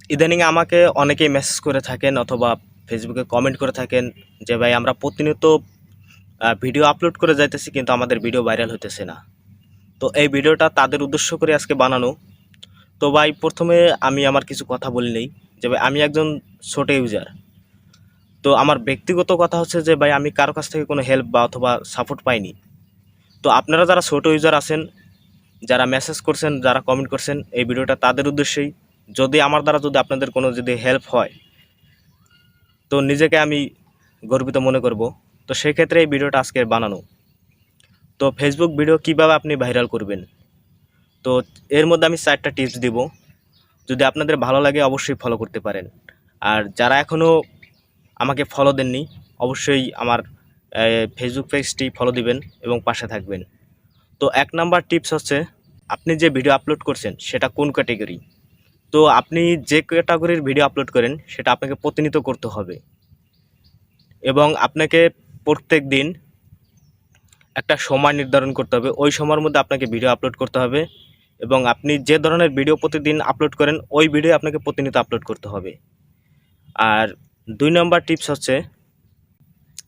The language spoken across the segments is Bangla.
ইদানিং আমাকে অনেকেই মেসেজ করে থাকেন অথবা ফেসবুকে কমেন্ট করে থাকেন যে ভাই আমরা প্রতিনিয়ত ভিডিও আপলোড করে যাইতেছি কিন্তু আমাদের ভিডিও ভাইরাল হইতেছে না। তো এই ভিডিওটা তাদের উদ্দেশ্য করে আজকে বানানো। তো ভাই প্রথমে আমি আমার কিছু কথা বলে নেই যে ভাই আমি একজন ছোট ইউজার। তো আমার ব্যক্তিগত কথা হচ্ছে যে ভাই আমি কারো কাছ থেকে কোনো হেল্প বা অথবা সাপোর্ট পাইনি। তো আপনারা যারা ছোট ইউজার আছেন, যারা মেসেজ করছেন, যারা কমেন্ট করছেন, এই ভিডিওটা তাদের উদ্দেশ্যেই। যদি আমার দ্বারা যদি আপনাদের কোনো যদি হেল্প হয় তো নিজেকে আমি গর্বিত মনে করব। তো সেক্ষেত্রে এই ভিডিওটা আজকে বানানো। তো ফেসবুক ভিডিও কিভাবে আপনি ভাইরাল করবেন, তো এর মধ্যে আমি 4টা টিপস দিব। যদি আপনাদের ভালো লাগে অবশ্যই ফলো করতে পারেন। আর যারা এখনও আমাকে ফলো দেননি অবশ্যই আমার ফেসবুক পেজটি ফলো দিবেন এবং পাশে থাকবেন। তো 1 নাম্বার টিপস হচ্ছে আপনি যে ভিডিও আপলোড করছেন সেটা কোন ক্যাটেগরি। তো আপনি যে ক্যাটাগরির ভিডিও আপলোড করেন সেটা আপনাকে প্রতিনিয়ত করতে হবে এবং আপনাকে প্রত্যেক দিন একটা সময় নির্ধারণ করতে হবে। ওই সময়ের মধ্যে আপনাকে ভিডিও আপলোড করতে হবে এবং আপনি যে ধরনের ভিডিও প্রতিদিন আপলোড করেন ওই ভিডিও আপনাকে প্রতিনিয়ত আপলোড করতে হবে। আর 2 নম্বর টিপস হচ্ছে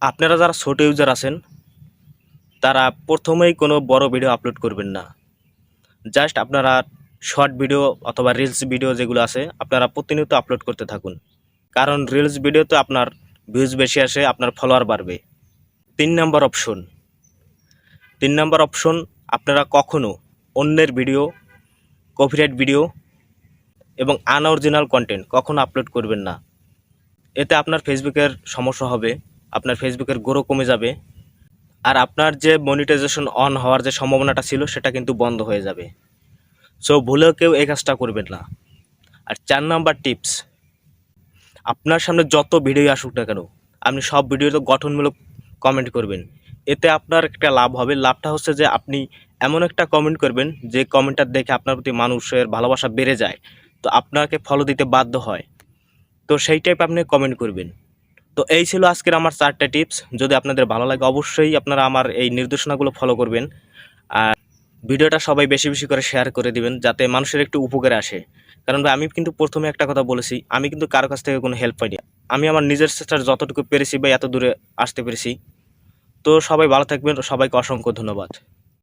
আপনারা যারা ছোট ইউজার আছেন তারা প্রথমেই কোনো বড় ভিডিও আপলোড করবেন না। জাস্ট আপনারা শর্ট ভিডিও অথবা রিলস ভিডিও যেগুলো আছে আপনারা প্রতিনিয়ত আপলোড করতে থাকুন, কারণ রিলস ভিডিওতে আপনার ভিউজ বেশি আসে, আপনার ফলোয়ার বাড়বে। 3 নম্বর অপশন, আপনারা কখনো অন্যের ভিডিও, কপিরাইট ভিডিও এবং আনঅরিজিনাল কন্টেন্ট কখনো আপলোড করবেন না। এতে আপনার ফেসবুকের সমস্যা হবে, আপনার ফেসবুকের গ্রো কমে যাবে, আর আপনার যে মনিটাইজেশন অন হওয়ার যে সম্ভাবনাটা ছিল সেটা কিন্তু বন্ধ হয়ে যাবে। সো ভুলেও কেউ এই কাজটা করবেন না। আর 4 নাম্বার টিপস, আপনার সামনে যত ভিডিও আসুক না কেন আপনি সব ভিডিওতে গঠনমূলক কমেন্ট করবেন। এতে আপনার একটা লাভ হবে। লাভটা হচ্ছে যে আপনি এমন একটা কমেন্ট করবেন যে কমেন্টটা দেখে আপনার প্রতি মানুষের ভালোবাসা বেড়ে যায়, তো আপনাকে ফলো দিতে বাধ্য হয়। তো সেই টাইপ আপনি কমেন্ট করবেন। তো এই ছিল আজকের আমার 4টা টিপস। যদি আপনাদের ভালো লাগে অবশ্যই আপনারা আমার এই নির্দেশনাগুলো ফলো করবেন। আর ভিডিওটা সবাই বেশি বেশি করে শেয়ার করে দিবেন যাতে মানুষের একটু উপকারে আসে। কারণ ভাই আমি কিন্তু প্রথমে একটা কথা বলেছি, আমি কিন্তু কারো কাছ থেকে কোনো হেল্প পাইনি। আমি আমার নিজের চেষ্টার যতটুকু পেরেছি বা এত দূরে আসতে পেরেছি। তো সবাই ভালো থাকবেন, সবাইকে অসংখ্য ধন্যবাদ।